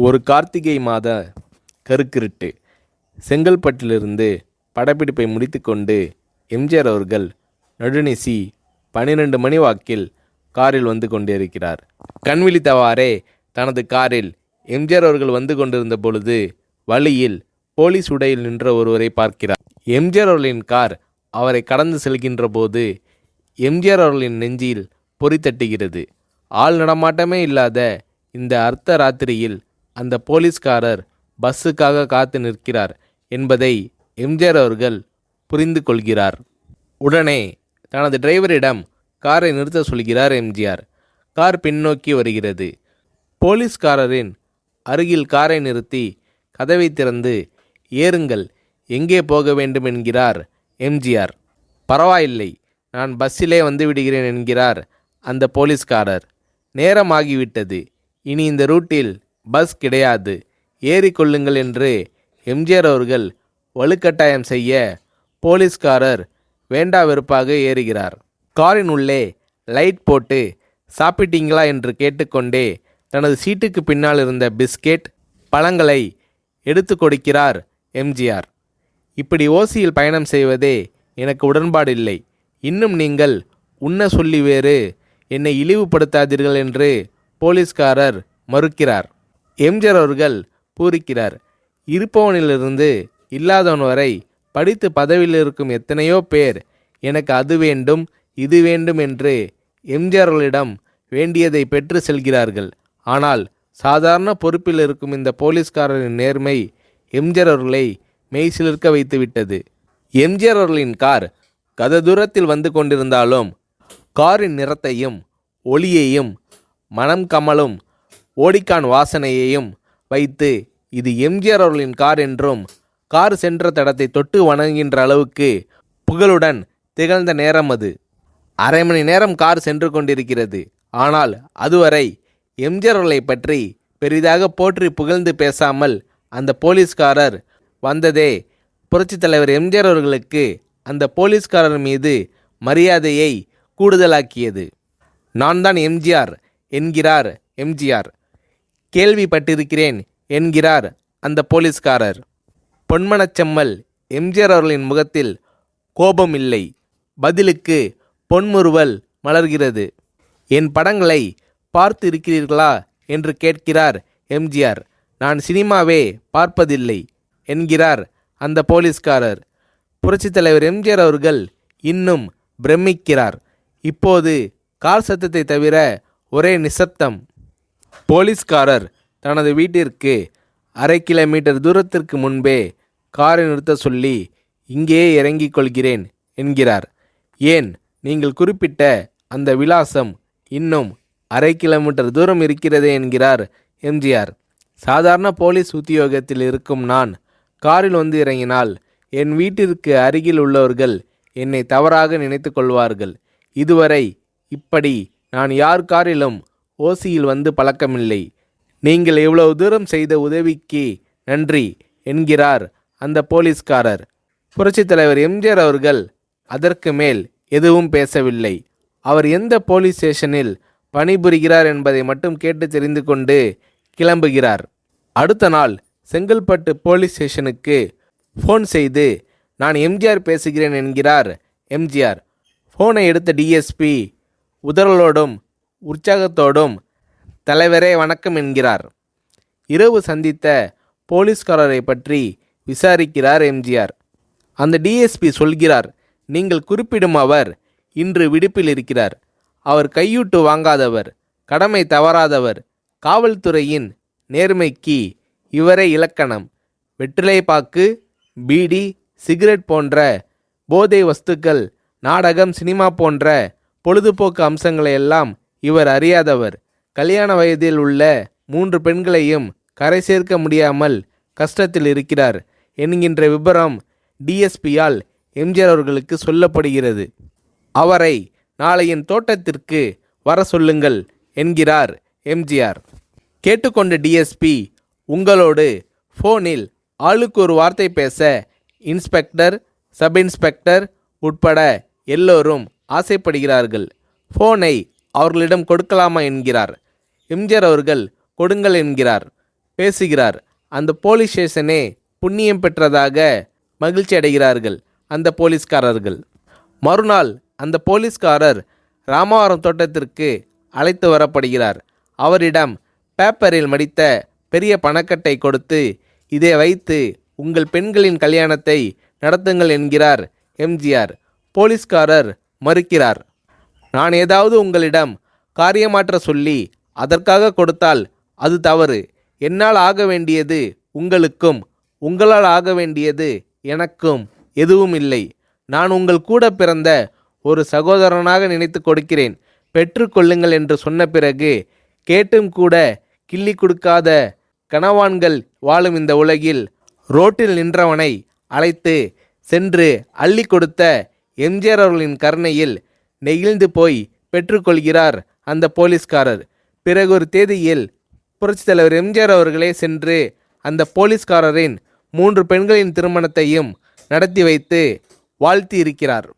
ஒரு கார்த்திகை மாத கருக்கிருட்டு. செங்கல்பட்டிலிருந்து படப்பிடிப்பை முடித்துக்கொண்டு எம்ஜிஆர் அவர்கள் நடுநிசி 12 மணி வாக்கில் காரில் வந்து கொண்டிருக்கிறார். கண் விழித்தவாறே தனது காரில் எம்ஜிஆர் அவர்கள் வந்து கொண்டிருந்த பொழுது வழியில் போலீஸ் உடையில் நின்ற ஒருவரை பார்க்கிறார். எம்ஜிஆர் அவர்களின் கார் அவரை கடந்து செல்கின்ற போது எம்ஜிஆர் அவர்களின் நெஞ்சில் பொறி தட்டுகிறது. ஆள் நடமாட்டமே இல்லாத இந்த அர்த்த ராத்திரியில் அந்த போலீஸ்காரர் பஸ்ஸுக்காக காத்து நிற்கிறார் என்பதை எம்ஜிஆர் அவர்கள் புரிந்து கொள்கிறார். உடனே தனது டிரைவரிடம் காரை நிறுத்த சொல்கிறார் எம்ஜிஆர். கார் பின்னோக்கி வருகிறது. போலீஸ்காரரின் அருகில் காரை நிறுத்தி கதவை திறந்து ஏறுங்கள், எங்கே போக வேண்டும் என்கிறார் எம்ஜிஆர். பரவாயில்லை, நான் பஸ்ஸிலே வந்து விடுகிறேன் என்கிறார் அந்த போலீஸ்காரர். நேரமாகிவிட்டது, இனி இந்த ரூட்டில் பஸ் கிடையாது, ஏறிக்கொள்ளுங்கள் என்று எம்ஜிஆர் அவர்கள் வலுக்கட்டாயம் செய்ய போலீஸ்காரர் வேண்டா வெறுப்பாக ஏறுகிறார். காரின் உள்ளே லைட் போட்டு சாப்பிட்டீங்களா என்று கேட்டுக்கொண்டே தனது சீட்டுக்கு பின்னால் இருந்த பிஸ்கெட் பழங்களை எடுத்து கொடுக்கிறார் எம்ஜிஆர். இப்படி ஓசியில் பயணம் செய்வதே எனக்கு உடன்பாடில்லை. இன்னும் நீங்கள் உண்ண சொல்லி வேறு என்னை இழிவுபடுத்தாதீர்கள் என்று போலீஸ்காரர் மறுக்கிறார். எம்ஜிஆர் அவர்கள் பூரிக்கிறார். இருப்பவனிலிருந்து இல்லாதவன் வரை படித்து பதவியில் இருக்கும் எத்தனையோ பேர் எனக்கு அது வேண்டும் இது வேண்டும் என்று எம்ஜிஆர் அவர்களிடம் வேண்டியதை பெற்று செல்கிறார்கள். ஆனால் சாதாரண பொறுப்பில் இருக்கும் இந்த போலீஸ்காரரின் நேர்மை எம்ஜிஆர் அவர்களை மெய்சிலிர்க்க வைத்துவிட்டது. எம்ஜிஆர் அவர்களின் கார் கத தூரத்தில் வந்து கொண்டிருந்தாலும் காரின் நிறத்தையும் ஒளியையும் மனம் கமலும் ஓடிக்கான் வாசனையையும் வைத்து இது எம்ஜிஆர் அவர்களின் கார் என்றும் கார் சென்ற தடத்தை தொட்டு வணங்குகின்ற அளவுக்கு புகழுடன் திகழ்ந்த நேரம் அது. அரை மணி நேரம் கார் சென்று கொண்டிருக்கிறது. ஆனால் அதுவரை எம்ஜிஆர் அவர்களை பற்றி பெரிதாக போற்றி புகழ்ந்து பேசாமல் அந்த போலீஸ்காரர் வந்ததே புரட்சித் தலைவர் எம்ஜிஆர் அவர்களுக்கு அந்த போலீஸ்காரர் மீது மரியாதையை கூடுதலாக்கியது. நான் தான் எம்ஜிஆர் என்கிறார் எம்ஜிஆர். கேள்விப்பட்டிருக்கிறேன் என்கிறார் அந்த போலீஸ்காரர். பொன்மனச்செம்மல் எம்ஜிஆர் அவர்களின் முகத்தில் கோபம் இல்லை, பதிலுக்கு பொன்முறுவல் மலர்கிறது. என் படங்களை பார்த்து இருக்கிறீர்களா என்று கேட்கிறார் எம்ஜிஆர். நான் சினிமாவே பார்ப்பதில்லை என்கிறார் அந்த போலீஸ்காரர். புரட்சித் தலைவர் எம்ஜிஆர் அவர்கள் இன்னும் பிரமிக்கிறார். இப்போது கார் சத்தத்தை தவிர ஒரே நிசப்தம். போலீஸ்காரர் தனது வீட்டிற்கு 1/2 கிலோமீட்டர் தூரத்திற்கு முன்பே காரை நிறுத்த சொல்லி இங்கேயே இறங்கிக் கொள்கிறேன் என்கிறார். ஏன், நீங்கள் குறிப்பிட்ட அந்த விலாசம் இன்னும் 1/2 கிலோமீட்டர் தூரம் இருக்கிறதே என்கிறார் எம்ஜிஆர். சாதாரண போலீஸ் உத்தியோகத்தில் இருக்கும் நான் காரில் வந்து இறங்கினால் என் வீட்டிற்கு அருகில் உள்ளவர்கள் என்னை தவறாக நினைத்து கொள்வார்கள். இதுவரை இப்படி நான் யார் காரிலும் ஓசியில் வந்து பழக்கமில்லை. நீங்கள் இவ்வளவு தூரம் செய்த உதவிக்கு நன்றி என்கிறார் அந்த போலீஸ்காரர். புரட்சித் தலைவர் எம்ஜிஆர் அவர்கள் அதற்கு மேல் எதுவும் பேசவில்லை. அவர் எந்த போலீஸ் ஸ்டேஷனில் பணிபுரிகிறார் என்பதை மட்டும் கேட்டு தெரிந்து கொண்டு கிளம்புகிறார். அடுத்த நாள் செங்கல்பட்டு போலீஸ் ஸ்டேஷனுக்கு ஃபோன் செய்து நான் எம்ஜிஆர் பேசுகிறேன் என்கிறார் எம்ஜிஆர். ஃபோனை எடுத்த டிஎஸ்பி உதறலோடும் உற்சாகத்தோடும் தலைவரே வணக்கம் என்கிறார். இரவு சந்தித்த போலீஸ்காரரை பற்றி விசாரிக்கிறார் எம்ஜிஆர். அந்த டிஎஸ்பி சொல்கிறார், நீங்கள் குறிப்பிடும் அவர் இன்று விடுப்பில் இருக்கிறார். அவர் கையூட்டு வாங்காதவர், கடமை தவறாதவர், காவல்துறையின் நேர்மைக்கு இவரே இலக்கணம். வெற்றிலை பாக்கு, பீடி, சிகரெட் போன்ற போதை வஸ்துக்கள், நாடகம், சினிமா போன்ற பொழுதுபோக்கு அம்சங்களையெல்லாம் இவர் அறியாதவர். கல்யாண வயதில் உள்ள 3 பெண்களையும் கரை சேர்க்க முடியாமல் கஷ்டத்தில் இருக்கிறார் என்கின்ற விபரம் டிஎஸ்பியால் எம்ஜிஆர் அவர்களுக்கு சொல்லப்படுகிறது. அவரை நாளை என் தோட்டத்திற்கு வர சொல்லுங்கள் என்கிறார் எம்ஜிஆர். கேட்டுக்கொண்ட டிஎஸ்பி உங்களோடு ஃபோனில் ஆளுக்கு ஒரு வார்த்தை பேச இன்ஸ்பெக்டர், சப் இன்ஸ்பெக்டர் உட்பட எல்லோரும் ஆசைப்படுகிறார்கள். ஃபோனை அவர்களிடம் கொடுக்கலாமா என்கிறார். எம்ஜிஆர் அவர்கள் கொடுங்கள் என்கிறார். பேசுகிறார். அந்த போலீஸ் ஸ்டேஷனே புண்ணியம் பெற்றதாக மகிழ்ச்சி அடைகிறார்கள் அந்த போலீஸ்காரர்கள். மறுநாள் அந்த போலீஸ்காரர் ராமவரம் தோட்டத்திற்கு அழைத்து வரப்படுகிறார். அவரிடம் பேப்பரில் மடித்த பெரிய பணக்கட்டை கொடுத்து, இதை வைத்து உங்கள் பெண்களின் கல்யாணத்தை நடத்துங்கள் என்கிறார் எம்ஜிஆர். போலீஸ்காரர் மறுக்கிறார். நான் ஏதாவது உங்களிடம் காரியமாற்ற சொல்லி அதற்காக கொடுத்தால் அது தவறு. என்னால் ஆக வேண்டியது உங்களுக்கும், உங்களால் ஆக வேண்டியது எனக்கும் எதுவும் இல்லை. நான் உங்கள் கூட பிறந்த ஒரு சகோதரனாக நினைத்து கொடுக்கிறேன், பெற்றுக்கொள்ளுங்கள் என்று சொன்ன பிறகு கேட்டும் கூட கிள்ளி கொடுக்காத கனவான்கள் வாழும் இந்த உலகில் ரோட்டில் நின்றவனை அழைத்து சென்று அள்ளி கொடுத்த எம்ஜிஆர் அவர்களின் கருணையில் நெகிழ்ந்து போய் பெற்றுக்கொள்கிறார் அந்த போலீஸ்காரர். பிறகு ஒரு தேதியில் புரட்சித் தலைவர் எம்ஜிஆர் அவர்களே சென்று அந்த போலீஸ்காரரின் 3 பெண்களின் திருமணத்தையும் நடத்தி வைத்து வாழ்த்தி இருக்கிறார்.